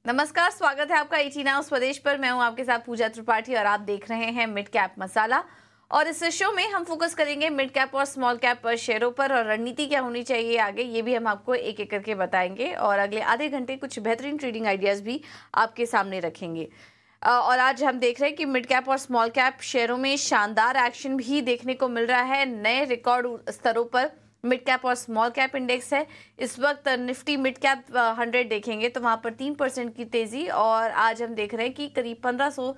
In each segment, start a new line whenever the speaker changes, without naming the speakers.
नमस्कार, स्वागत है आपका 18 हाउस स्वदेश पर। मैं हूं आपके साथ पूजा त्रिपाठी और आप देख रहे हैं मिड कैप मसाला। और इस शो में हम फोकस करेंगे मिड कैप और स्मॉल कैप शेयरों पर और रणनीति क्या होनी चाहिए आगे, ये भी हम आपको एक एक करके बताएंगे और अगले आधे घंटे कुछ बेहतरीन ट्रेडिंग आइडियाज भी आपके सामने रखेंगे। और आज हम देख रहे हैं कि मिड कैप और स्मॉल कैप शेयरों में शानदार एक्शन भी देखने को मिल रहा है। नए रिकॉर्ड स्तरों पर मिड कैप और स्मॉल कैप इंडेक्स है। इस वक्त निफ्टी मिड कैप 100 देखेंगे तो वहां पर 3% की तेजी, और आज हम देख रहे हैं कि करीब 1500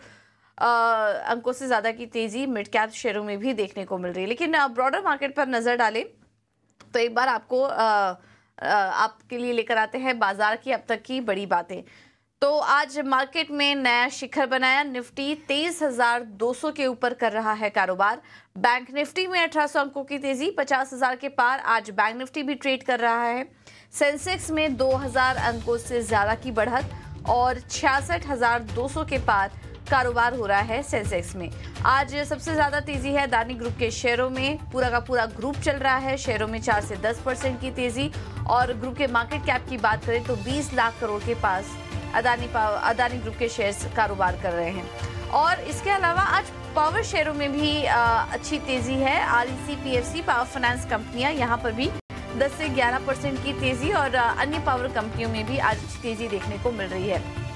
अंकों से ज्यादा की तेजी मिड कैप शेयरों में भी देखने को मिल रही है। लेकिन ब्रॉडर मार्केट पर नजर डालें तो एक बार आपको आपके लिए लेकर आते हैं बाजार की अब तक की बड़ी बातें। तो आज मार्केट में नया शिखर बनाया। निफ्टी 23,200 के ऊपर कर रहा है कारोबार। बैंक निफ्टी में 1800 अंकों की तेजी, 50,000 के पार आज बैंक निफ्टी भी ट्रेड कर रहा है। सेंसेक्स में 2000 अंकों से ज्यादा की बढ़त और 66,200 के पार कारोबार हो रहा है सेंसेक्स में। आज सबसे ज्यादा तेजी है अदानी ग्रुप के शेयरों में। पूरा का पूरा ग्रुप चल रहा है। शेयरों में 4 से 10% की तेजी, और ग्रुप के मार्केट कैप की बात करें तो 20 लाख करोड़ के पास अदानी ग्रुप के शेयर्स कारोबार कर रहे हैं। और इसके अलावा आज पावर शेयरों में भी अच्छी तेजी है। आरईसी, पीएफसी, पावर फाइनेंस कंपनियां, यहां पर भी 10 से 11% की तेजी, और अन्य पावर कंपनियों में भी आज अच्छी तेजी देखने को मिल रही है।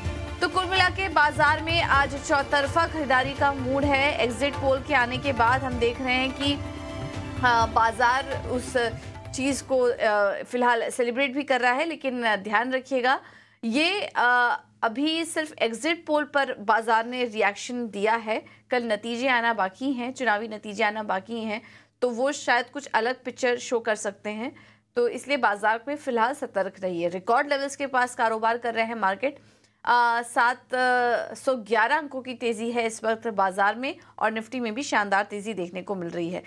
तो कुल मिला के बाजार में आज चौतरफा खरीदारी का मूड है। एग्जिट पोल के आने के बाद हम देख रहे हैं कि बाजार उस चीज को फिलहाल सेलिब्रेट भी कर रहा है, लेकिन ध्यान रखिएगा ये अभी सिर्फ एग्जिट पोल पर बाजार ने रिएक्शन दिया है। कल नतीजे आना बाकी हैं, चुनावी नतीजे आना बाकी हैं, तो वो शायद कुछ अलग पिक्चर शो कर सकते हैं। तो इसलिए बाजार में फिलहाल सतर्क रहिए। रिकॉर्ड लेवल्स के पास कारोबार कर रहे हैं मार्केट। 711 अंकों की तेजी है इस वक्त बाजार में, और निफ्टी में भी शानदार तेजी देखने को मिल रही है।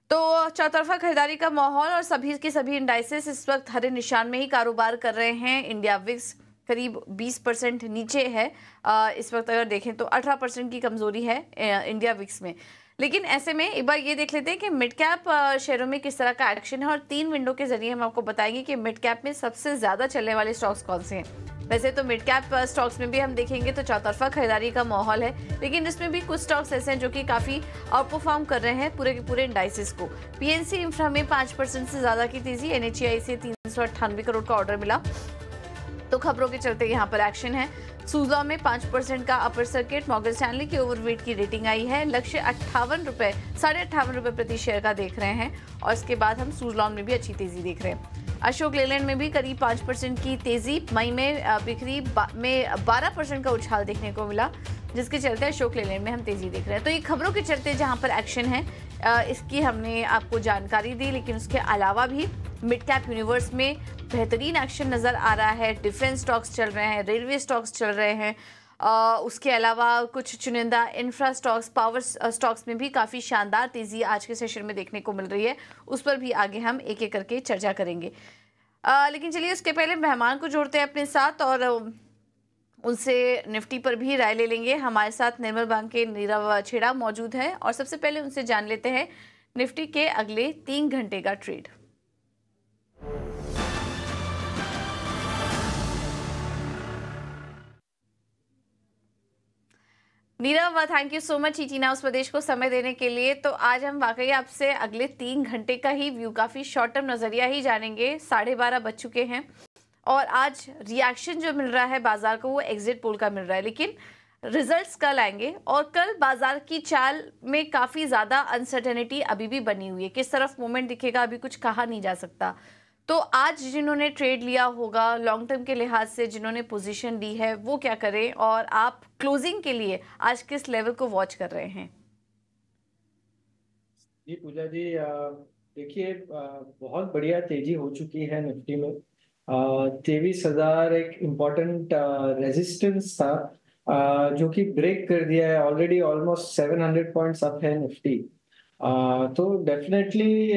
तो चौतरफा खरीदारी का माहौल, और सभी के सभी इंडाइसेस इस वक्त हरे निशान में ही कारोबार कर रहे हैं। इंडिया विक्स करीब 20% नीचे है इस वक्त। अगर देखें तो 18% की कमजोरी है इंडिया विक्स में। लेकिन ऐसे में एक बार ये देख लेते हैं कि मिड कैप शेयरों में किस तरह का एक्शन है, और 3 विंडो के जरिए हम आपको बताएंगे कि मिड कैप में सबसे ज्यादा चलने वाले स्टॉक्स कौन से हैं। वैसे तो मिड कैप स्टॉक्स में भी हम देखेंगे तो चौतरफा खरीदारी का माहौल है, लेकिन इसमें भी कुछ स्टॉक्स ऐसे हैं जो कि काफी आउट परफॉर्म कर रहे हैं पूरे के पूरे इंडाइसिस को। पीएनसी इंफ्रा में 5% से ज्यादा की तेजी। एनएचआई से 398 करोड़ का ऑर्डर मिला, तो खबरों के चलते यहाँ पर एक्शन है। सूजलॉ में 5% का अपर सर्किट। मॉर्गन स्टैनली की ओवरवेट की रेटिंग आई है। लक्ष्य 58 रुपए प्रति शेयर का देख रहे हैं, और इसके बाद हम सूजलॉन में भी अच्छी तेजी देख रहे हैं। अशोक लेलैंड में भी करीब 5% की तेजी। मई में बिक्री में 12% का उछाल देखने को मिला, जिसके चलते अशोक लेलैंड में हम तेजी देख रहे हैं। तो ये खबरों के चलते जहां पर एक्शन है इसकी हमने आपको जानकारी दी, लेकिन उसके अलावा भी मिड कैप यूनिवर्स में बेहतरीन एक्शन नजर आ रहा है। डिफेंस स्टॉक्स चल रहे हैं, रेलवे स्टॉक्स चल रहे हैं, उसके अलावा कुछ चुनिंदा इंफ्रा स्टॉक्स, पावर स्टॉक्स में भी काफ़ी शानदार तेज़ी आज के सेशन में देखने को मिल रही है। उस पर भी आगे हम एक एक करके चर्चा करेंगे। लेकिन चलिए उसके पहले मेहमान को जोड़ते हैं अपने साथ, और उनसे निफ्टी पर भी राय ले लेंगे। हमारे साथ निर्मल बैंक के नीरव छेड़ा मौजूद है, और सबसे पहले उनसे जान लेते हैं निफ्टी के अगले 3 घंटे का trade. Nirav, thank you so much 18 हाउस प्रदेश को समय देने के लिए। तो आज हम वाकई आपसे अगले 3 घंटे का ही व्यू, काफी शॉर्ट टर्म नजरिया ही जानेंगे। 12:30 बज चुके हैं, और आज रिएक्शन जो मिल रहा है बाजार को वो एग्जिट पोल का मिल रहा है, लेकिन रिजल्ट्स कल आएंगे। और कल बाजार की चाल में काफी ज्यादा अनसर्टेनिटी अभी भी बनी हुई है। किस तरफ मूवमेंट दिखेगा अभी कुछ कहा नहीं जा सकता। तो आज जिन्होंने ट्रेड लिया होगा लॉन्ग टर्म के लिहाज से, जिन्होंने पोजीशन ली है, वो क्या करें, और आप क्लोजिंग के लिए आज किस लेवल को वॉच कर रहे हैं?
जी पूजा जी, देखिए बहुत बढ़िया तेजी हो चुकी है निफ्टी में। 23,000 एक इम्पोर्टेंट रेजिस्टेंस था, जो कि ब्रेक कर दिया है ऑलरेडी। ऑलमोस्ट 700 पॉइंट्स अप है निफ्टी। तो डेफिनेटली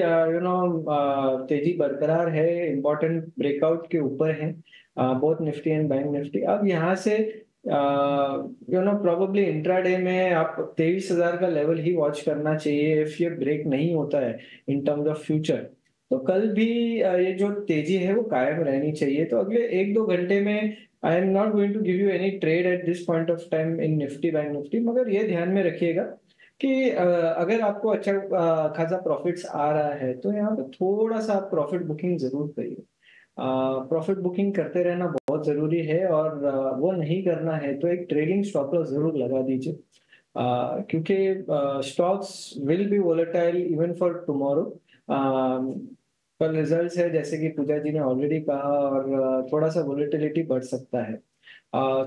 तेजी बरकरार है, इम्पोर्टेंट ब्रेकआउट के ऊपर है both Nifty and bank Nifty. अब यहाँ से प्रोबेबली इंट्राडे में आप 23,000 का लेवल ही वॉच करना चाहिए इफ ये ब्रेक नहीं होता है इन टर्म्स ऑफ फ्यूचर। तो कल भी ये जो तेजी है वो कायम रहनी चाहिए। तो अगले 1-2 घंटे में I am not going to give you any trade at this point of time in Nifty bank Nifty, मगर ये ध्यान में रखिएगा कि अगर आपको अच्छा खासा प्रॉफिट्स आ रहा है तो यहाँ पे थोड़ा सा आप प्रॉफिट बुकिंग जरूर करिए। प्रॉफिट बुकिंग करते रहना बहुत जरूरी है, और वो नहीं करना है तो एक ट्रेलिंग स्टॉप लॉस जरूर लगा दीजिए, क्योंकि stocks will be volatile even for tomorrow. कल रिजल्ट्स है जैसे कि पूजा जी ने ऑलरेडी कहा, और थोड़ा सा वोलेटिलिटी बढ़ सकता है।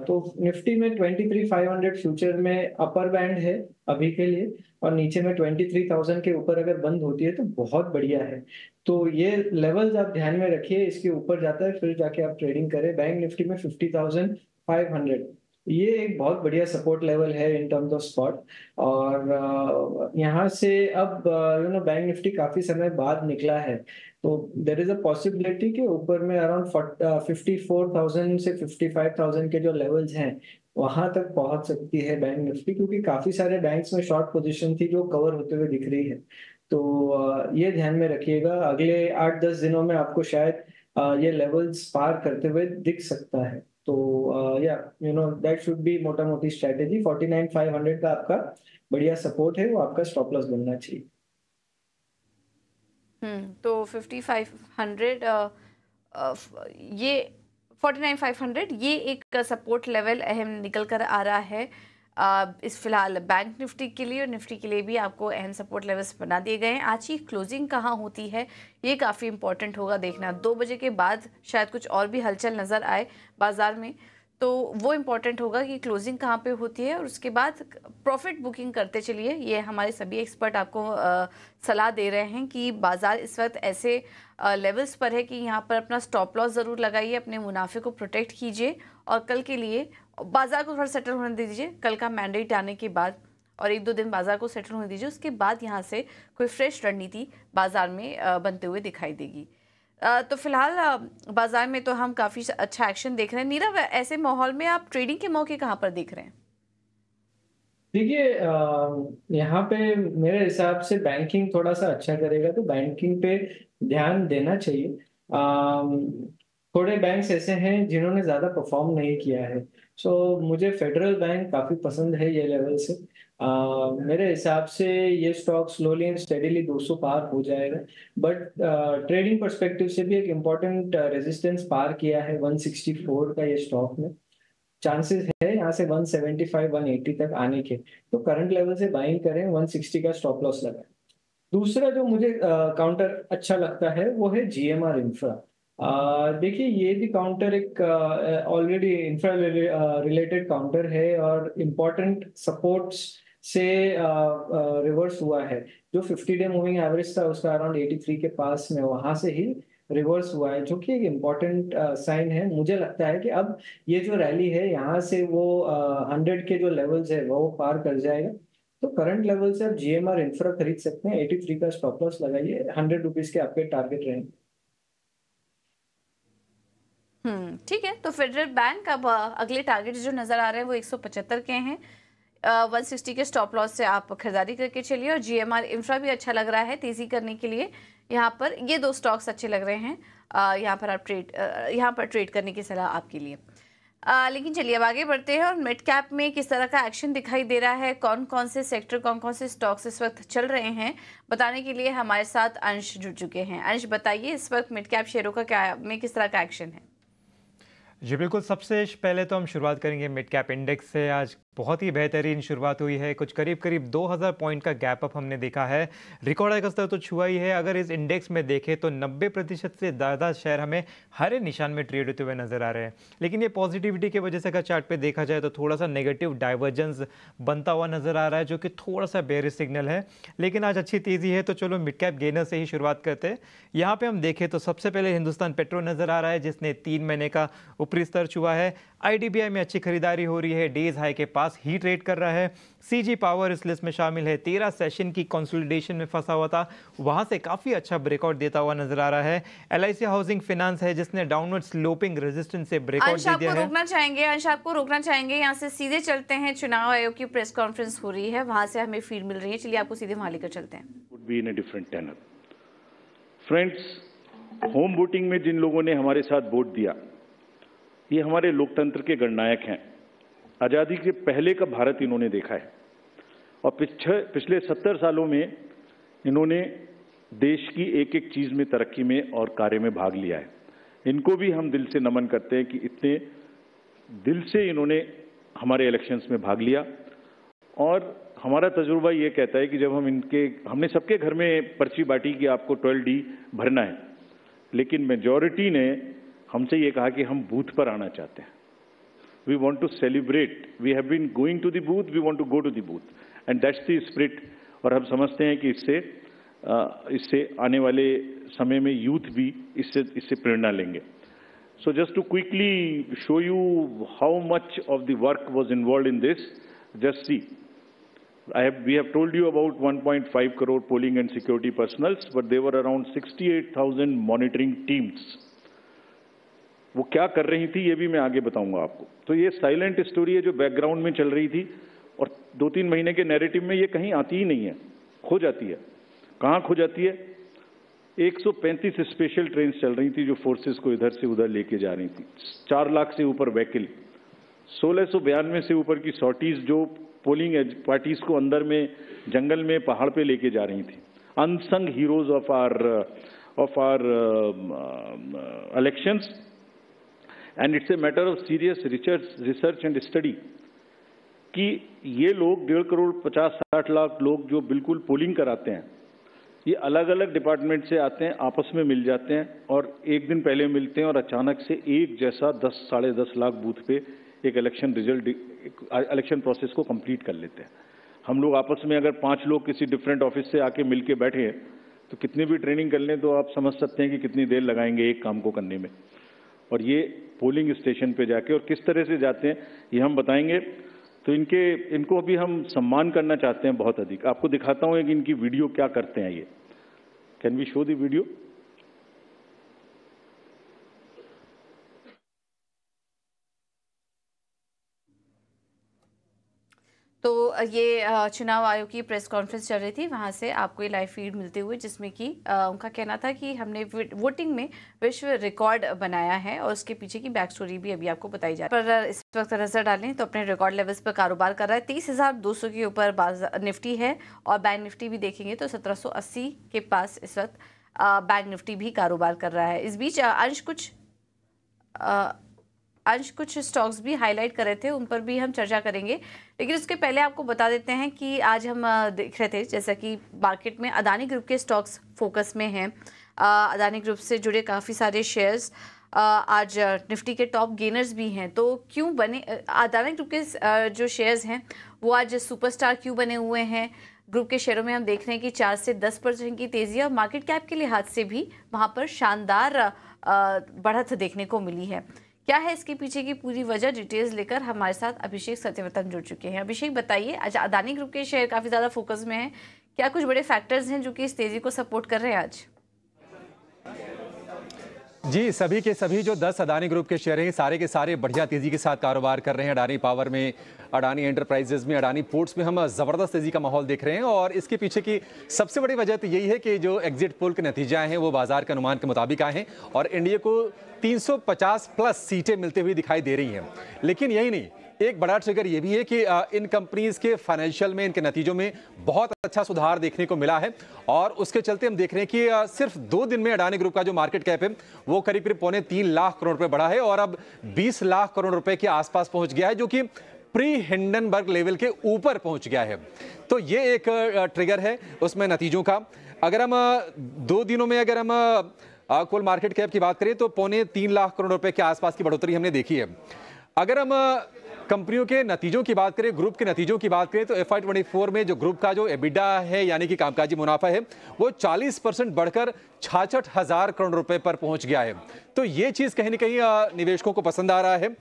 तो निफ्टी में 23,500 फ्यूचर में अपर बैंड है अभी के लिए, और नीचे में 23,000 के ऊपर अगर बंद होती है तो बहुत बढ़िया है। तो ये लेवल्स आप ध्यान में रखिए, इसके ऊपर जाता है फिर जाके आप ट्रेडिंग करें। बैंक निफ्टी में 50,500 ये एक बहुत बढ़िया सपोर्ट लेवल है इन टर्म्स ऑफ स्पॉट। और यहाँ से अब बैंक निफ्टी काफी समय बाद निकला है, तो देर इज अ पॉसिबिलिटी कि ऊपर में अराउंड 54,000 से 55,000 के जो लेवल्स हैं वहां तक पहुंच सकती है बैंक निफ्टी, क्योंकि काफी सारे बैंक्स में शॉर्ट पोजीशन थी जो कवर होते हुए दिख रही है। तो ये ध्यान में रखिएगा, अगले 8-10 दिनों में आपको शायद ये लेवल्स पार करते हुए दिख सकता है। तो या दैट शुड बी मोटा मोटी स्ट्रेटेजी। 49,500 का आपका बढ़िया सपोर्ट है, वो आपका स्टॉप लॉस बनना चाहिए।
तो 5500 ये 49,500 ये एक सपोर्ट लेवल अहम निकल कर आ रहा है इस फिलहाल बैंक निफ्टी के लिए, और निफ्टी के लिए भी आपको अहम सपोर्ट लेवल्स बना दिए गए हैं। आज की क्लोजिंग कहाँ होती है ये काफ़ी इंपॉर्टेंट होगा देखना। 2 बजे के बाद शायद कुछ और भी हलचल नज़र आए बाजार में, तो वो इम्पॉर्टेंट होगा कि क्लोजिंग कहाँ पे होती है, और उसके बाद प्रॉफिट बुकिंग करते चलिए। ये हमारे सभी एक्सपर्ट आपको सलाह दे रहे हैं कि बाज़ार इस वक्त ऐसे लेवल्स पर है कि यहाँ पर अपना स्टॉप लॉस ज़रूर लगाइए, अपने मुनाफे को प्रोटेक्ट कीजिए, और कल के लिए बाज़ार को थोड़ा सेटल होने दीजिए। कल का मैंडेट आने के बाद और 1-2 दिन बाज़ार को सेटल होने दीजिए, उसके बाद यहाँ से कोई फ्रेश रणनीति बाज़ार में बनते हुए दिखाई देगी। तो फिलहाल बाजार में तो हम काफ़ी अच्छा एक्शन देख रहे हैं। नीरव, ऐसे माहौल में आप ट्रेडिंग के मौके कहाँ पर देख रहे हैं?
देखिए, यहाँ पे मेरे हिसाब से बैंकिंग थोड़ा सा अच्छा करेगा, तो बैंकिंग पे ध्यान देना चाहिए। थोड़े बैंक्स ऐसे हैं जिन्होंने ज्यादा परफॉर्म नहीं किया है, सो मुझे फेडरल बैंक काफी पसंद है ये लेवल से। मेरे हिसाब से ये स्टॉक स्लोली एंड स्टेडीली 200 पार हो जाएगा, बट ट्रेडिंग पर्सपेक्टिव से भी एक इम्पोर्टेंट रेजिस्टेंस पार किया है 164 का ये स्टॉक में। चांसेस है यहाँ से 175 180 तक आने के, तो करंट लेवल से बाइंग करें, 160 का स्टॉप लॉस लगाएं। दूसरा जो मुझे काउंटर अच्छा लगता है वो है जीएमआर इंफ्रा। देखिए, ये भी काउंटर एक ऑलरेडी इंफ्रा रिलेटेड काउंटर है, और इम्पोर्टेंट सपोर्ट्स से रिवर्स हुआ है। जो 50 डे मूविंग एवरेज था उसका अराउंड 83 के पास में, वहां से ही रिवर्स हुआ है, जो कि एक इम्पोर्टेंट साइन है। मुझे लगता है कि अब ये जो रैली है यहाँ से वो 100 के जो लेवल्स है वो पार कर जाएगा। तो करंट लेवल से आप जीएमआर इंफ्रा खरीद सकते हैं, 83 का स्टॉप लॉस लगाइए, 100 रुपीज के आपके टारगेट रहेंगे।
ठीक है। तो फेडरल बैंक अब अगले टारगेट जो नज़र आ रहे हैं वो 175 के हैं। 160 के स्टॉप लॉस से आप खरीदारी करके चलिए, और जीएमआर इंफ्रा भी अच्छा लग रहा है तेज़ी करने के लिए। यहाँ पर ये 2 स्टॉक्स अच्छे लग रहे हैं, यहाँ पर आप यहाँ पर ट्रेड करने की सलाह आपके लिए। लेकिन चलिए अब आगे बढ़ते हैं, और मिड कैप में किस तरह का एक्शन दिखाई दे रहा है, कौन कौन से सेक्टर, कौन कौन से स्टॉक्स इस वक्त चल रहे हैं, बताने के लिए हमारे साथ अंश जुड़ चुके हैं। अंश, बताइए इस वक्त मिड कैप शेयरों का क्या में किस तरह का एक्शन है?
जी बिल्कुल, सबसे पहले तो हम शुरुआत करेंगे मिड कैप इंडेक्स से। आज बहुत ही बेहतरीन शुरुआत हुई है, कुछ करीब 2000 पॉइंट का गैप अप हमने देखा है, रिकॉर्ड हाई का स्तर तो छुआ ही है। अगर इस इंडेक्स में देखें तो 90% से ज़्यादा शेयर हमें हरे निशान में ट्रेड होते हुए नजर आ रहे हैं। लेकिन ये पॉजिटिविटी की वजह से अगर चार्ट पे देखा जाए तो थोड़ा सा नेगेटिव डाइवर्जेंस बनता हुआ नजर आ रहा है, जो कि थोड़ा सा बेयरिश सिग्नल है। लेकिन आज अच्छी तेज़ी है, तो चलो मिड कैप गेनर से ही शुरुआत करते हैं। यहाँ पर हम देखें तो सबसे पहले हिंदुस्तान पेट्रो नजर आ रहा है, जिसने 3 महीने का ऊपरी स्तर छुआ है। आईडीबीआई में अच्छी खरीदारी हो रही है, डेज हाई के पास ही ट्रेड कर रहा है। सीजी पावर इस लिस्ट में शामिल है, 13 सेशन की कंसोलिडेशन में फंसा हुआ था, वहां से काफी अच्छा ब्रेकआउट देता हुआ नजर आ रहा है। एलआईसी हाउसिंग फाइनेंस है, जिसने डाउनवर्ड स्लोपिंग रेजिस्टेंस से ब्रेकआउट दे दिया है।
अंश, आपको रोकना चाहेंगे, यहाँ से सीधे चलते हैं। चुनाव आयोग की प्रेस कॉन्फ्रेंस हो रही है, वहां से हमें फीड मिल रही है, चलिए आपको सीधे वहां लेकर चलते हैं।
फ्रेंड्स, होम वोटिंग में जिन लोगों ने हमारे साथ वोट दिया, ये हमारे लोकतंत्र के गणनायक हैं। आज़ादी के पहले का भारत इन्होंने देखा है और पिछले 70 सालों में इन्होंने देश की एक एक चीज में, तरक्की में और कार्य में भाग लिया है। इनको भी हम दिल से नमन करते हैं कि इतने दिल से इन्होंने हमारे इलेक्शंस में भाग लिया। और हमारा तजुर्बा ये कहता है कि जब हमने सबके घर में पर्ची बांटी कि आपको 12D भरना है, लेकिन मेजॉरिटी ने हमसे ये कहा कि हम बूथ पर आना चाहते हैं। We want to celebrate, we have been going to the booth, we want to go to the booth, and that's the spirit. और हम समझते हैं कि इससे आने वाले समय में यूथ भी इससे प्रेरणा लेंगे। So just to quickly show you how much of the work was involved in this, just see, we have told you about 1.5 crore polling and security personals, but there were around 68,000 monitoring teams. वो क्या कर रही थी ये भी मैं आगे बताऊंगा आपको। तो ये साइलेंट स्टोरी है जो बैकग्राउंड में चल रही थी और 2-3 महीने के नैरेटिव में ये कहीं आती ही नहीं है, खो जाती है। कहाँ खो जाती है? 135 स्पेशल ट्रेन चल रही थी जो फोर्सेस को इधर से उधर लेके जा रही थी। 4 लाख से ऊपर व्हीकल, 1692 से ऊपर की सॉर्टीज जो पोलिंग पार्टीज को अंदर में जंगल में पहाड़ पे लेके जा रही थी। Unsung heroes of our elections, and it's a matter of serious research and study कि ये लोग 1.5 करोड़ 50-60 लाख लोग जो बिल्कुल पोलिंग कराते हैं, ये अलग अलग डिपार्टमेंट से आते हैं, आपस में मिल जाते हैं और एक दिन पहले मिलते हैं और अचानक से एक जैसा 10-10.5 लाख बूथ पे एक इलेक्शन प्रोसेस को कंप्लीट कर लेते हैं। हम लोग आपस में अगर 5 लोग किसी डिफरेंट ऑफिस से आके मिल के बैठे हैं तो कितनी भी ट्रेनिंग कर लें तो आप समझ सकते हैं कि कितनी देर लगाएंगे एक काम को करने में। और ये पोलिंग स्टेशन पे जाके और किस तरह से जाते हैं ये हम बताएंगे। तो इनको अभी हम सम्मान करना चाहते हैं बहुत अधिक। आपको दिखाता हूं कि इनकी वीडियो क्या करते हैं ये। Can we show the video?
तो ये चुनाव आयोग की प्रेस कॉन्फ्रेंस चल रही थी, वहां से आपको ये लाइव फीड मिलते हुए, जिसमें कि उनका कहना था कि हमने वोटिंग में विश्व रिकॉर्ड बनाया है और उसके पीछे की बैक स्टोरी भी अभी आपको बताई जा रही है। पर इस वक्त नजर डालें तो अपने रिकॉर्ड लेवल्स पर कारोबार कर रहा है। 30,200 के ऊपर निफ्टी है और बैंक निफ्टी भी देखेंगे तो 1780 के पास इस वक्त बैंक निफ्टी भी कारोबार कर रहा है। इस बीच अंश कुछ स्टॉक्स भी हाईलाइट कर रहे थे, उन पर भी हम चर्चा करेंगे, लेकिन उसके पहले आपको बता देते हैं कि आज हम देख रहे थे जैसा कि मार्केट में अदानी ग्रुप के स्टॉक्स फोकस में हैं। अदानी ग्रुप से जुड़े काफ़ी सारे शेयर्स आज निफ्टी के टॉप गेनर्स भी हैं। तो क्यों बने अदानी ग्रुप के जो शेयर्स हैं वो आज सुपरस्टार क्यों बने हुए हैं? ग्रुप के शेयरों में हम देख रहे हैं कि 4 से 10% की तेज़ी और मार्केट कैप के लिहाज से भी वहाँ पर शानदार बढ़त देखने को मिली है। क्या है इसके पीछे की पूरी वजह, डिटेल्स लेकर हमारे साथ अभिषेक सत्यव्रतन जुड़ चुके हैं। अभिषेक बताइए, आज अदानी ग्रुप के शेयर काफ़ी ज़्यादा फोकस में हैं, क्या कुछ बड़े फैक्टर्स हैं जो कि इस तेज़ी को सपोर्ट कर रहे हैं आज?
जी, सभी के सभी जो 10 अदानी ग्रुप के शेयर हैं सारे के सारे बढ़िया तेजी के साथ कारोबार कर रहे हैं। अडानी पावर में, अडानी एंटरप्राइजेज में, अडानी पोर्ट्स में हम ज़बरदस्त तेजी का माहौल देख रहे हैं। और इसके पीछे की सबसे बड़ी वजह तो यही है कि जो एग्जिट पोल के नतीजे आए हैं वो बाजार के अनुमान के मुताबिक आए हैं और एनडीए को 350 प्लस सीटें मिलते हुए दिखाई दे रही हैं। लेकिन यही नहीं, एक बड़ा ट्रिगर ये भी है कि इन कंपनीज के फाइनेंशियल में, इनके नतीजों में बहुत अच्छा सुधार देखने को मिला है और उसके चलते हम देख रहे हैं कि सिर्फ 2 दिन में अडानी ग्रुप का जो मार्केट कैप है वो करीब 3.25 लाख करोड़ रुपए बढ़ा है और अब 20 लाख करोड़ रुपए के आसपास पहुंच गया है, जो कि प्री हिंडनबर्ग लेवल के ऊपर पहुंच गया है। तो ये एक ट्रिगर है उसमें नतीजों का। अगर हम 2 दिनों में अगर हम कुल मार्केट कैप की बात करें तो 3.25 लाख करोड़ रुपए के आसपास की बढ़ोतरी हमने देखी है। अगर हम कंपनियों के नतीजों की बात करें, ग्रुप के नतीजों की बात करें तो FY24 में जो ग्रुप का जो एबिडा है यानी कि कामकाजी मुनाफा है वो 40% बढ़कर 66,000 करोड़ रुपए पर पहुंच गया है। तो ये चीज कहीं ना कहीं निवेशकों को पसंद आ रहा है।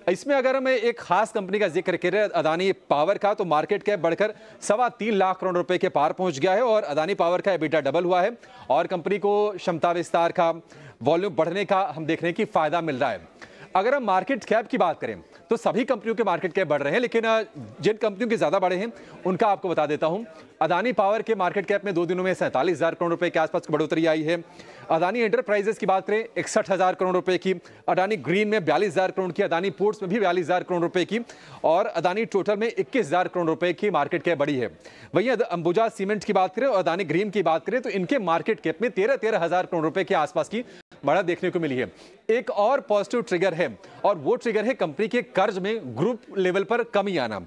इसमें अगर हम एक खास कंपनी का जिक्र करें अदानी पावर का, तो मार्केट कैप बढ़कर 3.25 लाख करोड़ रुपए के पार पहुंच गया है और अदानी पावर का एबिडा डबल हुआ है और कंपनी को क्षमता विस्तार का, वॉल्यूम बढ़ने का हम देख रहे हैं कि फायदा मिल रहा है। अगर हम मार्केट कैप की बात करें तो सभी कंपनियों के मार्केट कैप बढ़ रहे हैं, लेकिन जिन कंपनियों के ज्यादा बढ़े हैं उनका आपको बता देता हूं। अदानी पावर के मार्केट कैप में 2 दिनों में 47,000 करोड़ रुपए के आसपास की बढ़ोतरी आई है। अदानी एंटरप्राइजेस की बात करें 61,000 करोड़ रुपए की, अडानी ग्रीन में 42,000 करोड़ की, अदानी पोर्ट्स में भी 42,000 करोड़ रुपए की और अदानी टोटल में 21,000 करोड़ रुपए की मार्केट कैप बड़ी है। वहीं अंबुजा सीमेंट की बात करें और अदानी ग्रीन की बात करें तो इनके मार्केट कैप में 13,000 करोड़ रुपए के आसपास की बढ़त देखने को मिली है। एक और पॉजिटिव ट्रिगर है और वो ट्रिगर है कंपनी के कर्ज में ग्रुप लेवल पर कमी आना।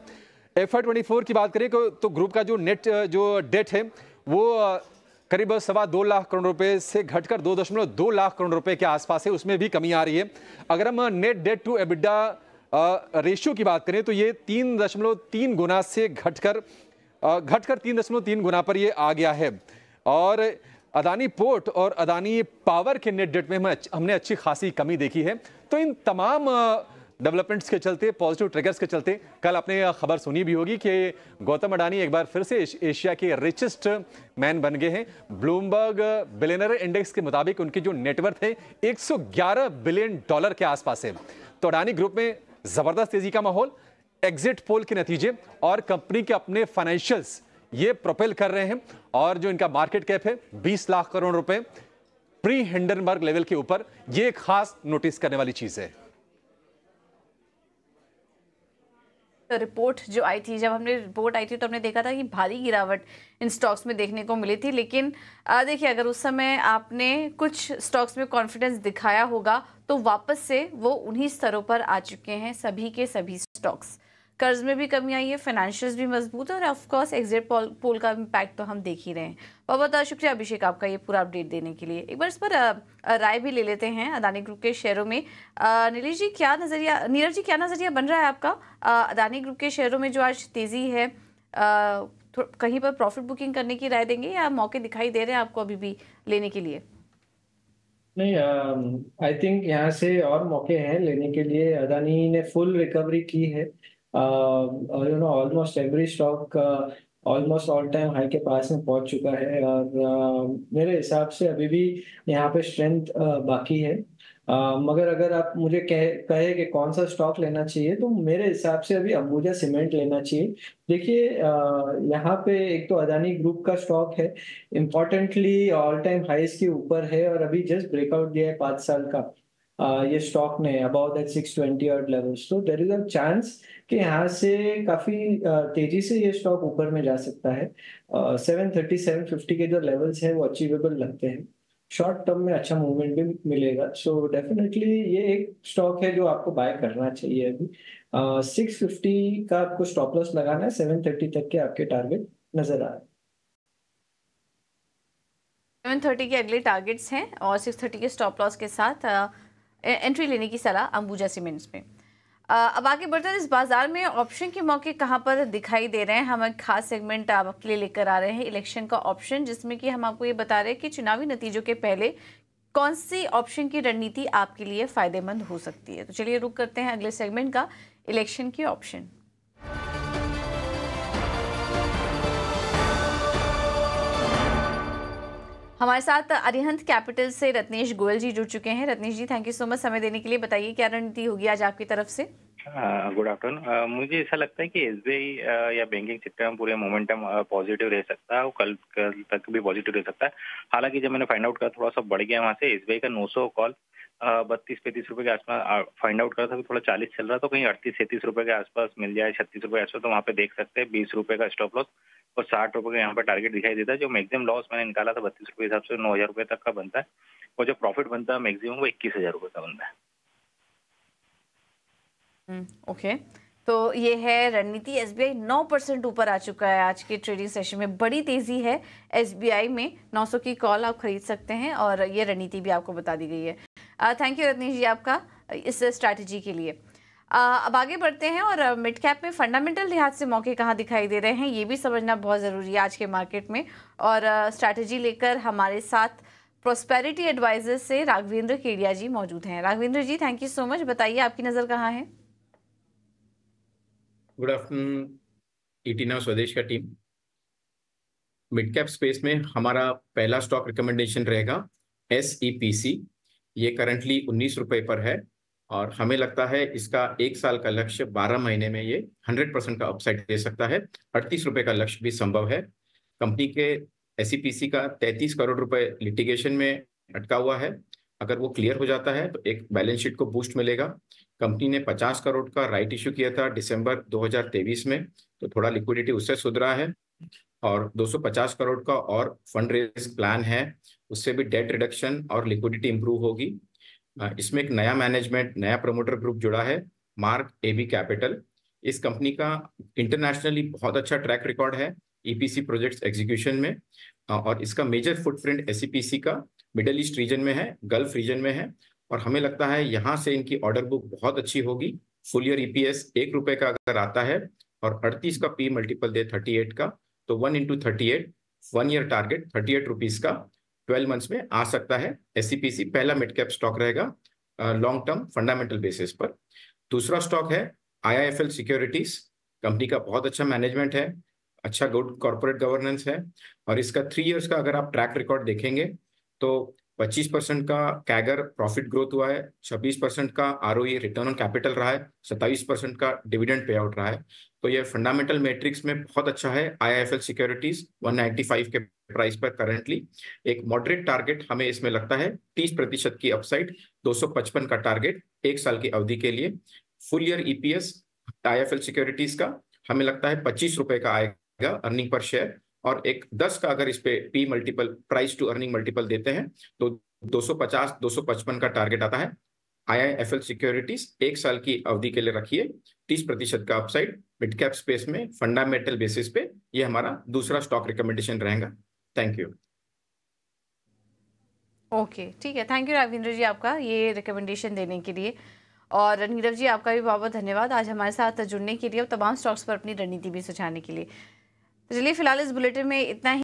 FY24 की बात करें तो ग्रुप का जो नेट जो डेट है वो करीब 2.25 लाख करोड़ रुपए से घटकर 2.2 लाख करोड़ रुपए के आसपास है, उसमें भी कमी आ रही है। अगर हम net debt to EBITDA ratio की बात करें तो ये 3.3 गुना से घटकर 3.3 गुना पर ये आ गया है। और अदानी पोर्ट और अदानी पावर के नेट डेट में हमने अच्छी खासी कमी देखी है। तो इन तमाम डेवलपमेंट्स के चलते, पॉजिटिव ट्रिगर्स के चलते, कल आपने खबर सुनी भी होगी कि गौतम अडानी एक बार फिर से एशिया के रिचेस्ट मैन बन गए हैं। ब्लूमबर्ग बिलियनर इंडेक्स के मुताबिक उनकी जो नेटवर्थ है 111 बिलियन डॉलर के आसपास है। तो अडानी ग्रुप में जबरदस्त तेजी का माहौल, एग्जिट पोल के नतीजे और कंपनी के अपने फाइनेंशियल्स ये प्रोपेल कर रहे हैं। और जो इनका मार्केट कैप है 20 लाख करोड़ रुपए प्री हिंडनबर्ग लेवल के ऊपर, ये एक खास नोटिस करने वाली चीज है।
तो रिपोर्ट जो आई थी, जब हमने रिपोर्ट आई थी तो हमने देखा था कि भारी गिरावट इन स्टॉक्स में देखने को मिली थी। लेकिन देखिए, अगर उस समय आपने कुछ स्टॉक्स में कॉन्फिडेंस दिखाया होगा तो वापस से वो उन्हीं स्तरों पर आ चुके हैं सभी के सभी स्टॉक्स। कर्ज में भी कमी आई है, फाइनेंशियल्स भी मजबूत है और ऑफ कोर्स एग्जिट पोल का इम्पैक्ट तो हम देख ही रहे हैं। बहुत बहुत शुक्रिया अभिषेक आपका ये पूरा अपडेट देने के लिए। एक बार इस पर राय भी ले लेते हैं अदानी ग्रुप के शेयरों में। नीरज जी क्या नज़रिया बन रहा है आपका अदानी ग्रुप के शेयरों में जो आज तेज़ी है? कहीं पर प्रॉफिट बुकिंग करने की राय देंगे या मौके दिखाई दे रहे हैं आपको अभी भी लेने के लिए?
नहीं, आई थिंक यहाँ से और मौके हैं लेने के लिए। अदानी ने फुल रिकवरी की है। Almost every stock almost all time high के पास में पहुंच चुका है और मेरे हिसाब से अभी भी यहाँ पे स्ट्रेंथ बाकी है। मगर अगर आप मुझे कहे कि कौन सा स्टॉक लेना चाहिए तो मेरे हिसाब से अभी अंबुजा सीमेंट लेना चाहिए। देखिए, यहाँ पे एक तो अदानी ग्रुप का स्टॉक है, इम्पोर्टेंटली ऑल टाइम हाईस के ऊपर है और अभी जस्ट ब्रेकआउट दिया है 5 साल का ये स्टॉक ने अबाउट दैट 620 ऑड लेवल्स। तो देयर इज अ चांस कि यहाँ से काफी तेजी से ये स्टॉक ऊपर में जा सकता है। 730 750 के जो लेवल्स हैं वो अचीवेबल लगते हैं। शॉर्ट टर्म में अच्छा मूवमेंट भी मिलेगा। सो डेफिनेटली ये एक स्टॉक है जो आपको बाय करना चाहिए अभी। 650 का आपको स्टॉप लॉस लगाना है, 730 तक के आपके टारगेट नजर आ रहे हैं।
730 के अगले टारगेट्स हैं और 630 के स्टॉप लॉस के साथ एंट्री लेने की सलाह अंबुजा सीमेंट्स में। अब आगे बढ़ते हैं, इस बाजार में ऑप्शन के मौके कहां पर दिखाई दे रहे हैं? हम एक खास सेगमेंट आपके लिए लेकर आ रहे हैं, इलेक्शन का ऑप्शन, जिसमें कि हम आपको ये बता रहे हैं कि चुनावी नतीजों के पहले कौन सी ऑप्शन की रणनीति आपके लिए फायदेमंद हो सकती है। तो चलिए रुक करते हैं अगले सेगमेंट का, इलेक्शन के ऑप्शन। हमारे साथ अरिहंत कैपिटल से रत्नेश गोयल जी जुड़ चुके हैं। रत्नेश जी, थैंक यू सो मच समय देने के लिए। बताइए क्या रणनीति होगी आज आपकी तरफ से?
Good afternoon. मुझे ऐसा लगता है कि एसबीआई या बैंकिंग सेक्टर में पूरे मोमेंटम पॉजिटिव रह सकता है और कल तक भी पॉजिटिव रह सकता है। हालांकि जब मैंने फाइंड आउट करा थोड़ा सा बढ़ गया वहाँ से, एसबीआई का 900 कॉल 32-35 रुपए के आसपास फाइंड आउट करा था, थोड़ा 40 चल रहा, तो कहीं 38-37 रुपए के आसपास मिल जाए, 36 रुपए के आसपास, तो वहाँ पे देख सकते हैं 20 रुपए का स्टॉप लॉस और 60 रुपए का यहाँ पे टारगेट दिखाई देता है। जो मैक्सिमम लॉस मैंने निकाला था 32 रुपए के हिसाब से 9,000 रुपए तक का बनता है और जो प्रॉफिट बनता है मैक्सिमम वो 21,000 रुपए का बनता है।
ओके, तो ये है रणनीति। एसबीआई 9% ऊपर आ चुका है आज के ट्रेडिंग सेशन में। बड़ी तेजी है एसबीआई में, 900 की कॉल आप खरीद सकते हैं और ये रणनीति भी आपको बता दी गई है। थैंक यू रत्नेश जी आपका इस स्ट्रैटेजी के लिए। अब आगे बढ़ते हैं और मिड कैप में फंडामेंटल लिहाज से मौके कहाँ दिखाई दे रहे हैं ये भी समझना बहुत ज़रूरी है आज के मार्केट में। और स्ट्रैटेजी लेकर हमारे साथ प्रोस्पेरिटी एडवाइजर्स से राघवेंद्र केडिया जी मौजूद हैं। राघवेंद्र जी, थैंक यू सो मच। बताइए आपकी नज़र कहाँ है?
गुड आफ्टरनून ईटी नाउ स्वदेश का टीम। मिड कैप स्पेस में हमारा पहला स्टॉक रिकमेंडेशन रहेगा SEPC। ये करंटली 19 रुपए पर है और हमें लगता है इसका 1 साल का लक्ष्य 12 महीने में ये 100% का अपसाइड दे सकता है। 38 रुपए का लक्ष्य भी संभव है। कंपनी के SEPC का 33 करोड़ रुपए लिटिगेशन में अटका हुआ है। अगर वो क्लियर हो जाता है तो एक बैलेंस शीट को बूस्ट मिलेगा। कंपनी ने 50 करोड़ का राइट इश्यू किया था दिसंबर 2023 में, तो थोड़ा लिक्विडिटी उससे सुधरा है और 250 करोड़ का और फंड रेज प्लान है, उससे भी डेट रिडक्शन और लिक्विडिटी इंप्रूव होगी। इसमें एक नया मैनेजमेंट, नया प्रमोटर ग्रुप जुड़ा है, मार्क एबी कैपिटल। इस कंपनी का इंटरनेशनली बहुत अच्छा ट्रैक रिकॉर्ड है ईपीसी प्रोजेक्ट्स एग्जीक्यूशन में, और इसका मेजर फुटप्रिंट एसईपीसी का मिडल ईस्ट रीजन में है, गल्फ रीजन में है, और हमें लगता है यहाँ से इनकी ऑर्डर बुक बहुत अच्छी होगी। फुल ईयर ईपीएस ₹1 का अगर आता है और 38 का पी मल्टीपल दे 38 का, तो 1 into 38, 1 ईयर टारगेट ₹38 का 12 मंथ्स में आ सकता है। एसईपीसी पहला मिड कैप स्टॉक रहेगा लॉन्ग टर्म फंडामेंटल बेसिस पर। दूसरा स्टॉक है आईआईएफएल सिक्योरिटीज। कंपनी का बहुत अच्छा मैनेजमेंट है, अच्छा गुड कॉर्पोरेट गवर्नेंस है, और इसका 3 इयर्स का अगर आप ट्रैक रिकॉर्ड देखेंगे तो 25% का कैगर प्रॉफिट ग्रोथ हुआ है, 26% का आरओई रिटर्न ऑन कैपिटल रहा है, 27% का डिविडेंड पे आउट रहा है। तो ये फंडामेंटल मैट्रिक्स में बहुत अच्छा है। आईआईएफएल सिक्योरिटीज 195 के प्राइस पर करंटली एक मॉडरेट टारगेट हमें इसमें लगता है 30% की अपसाइड, 255 का टारगेट 1 साल की अवधि के लिए। Full year EPS IIFL securities का हमें लगता है ₹25 का आएगा अर्निंग पर शेयर, और एक 10 का अगर इस पे P multiple, price to earning multiple देते हैं तो 250-255 का टारगेट आता है। आईआईएफएल सिक्योरिटीज 1 साल की अवधि के लिए रखिए, 30% का अपसाइड मिड कैप स्पेस में फंडामेंटल बेसिस पे, ये हमारा दूसरा स्टॉक रिकमेंडेशन रहेगा। Thank you.
ओके, ठीक है, थैंक यू राघवेंद्र जी आपका ये रिकमेंडेशन देने के लिए, और नीरव जी आपका भी बहुत बहुत धन्यवाद आज हमारे साथ जुड़ने के लिए और तमाम स्टॉक्स पर अपनी रणनीति भी सुझाने के लिए। तो चलिए फिलहाल इस बुलेटिन में इतना ही।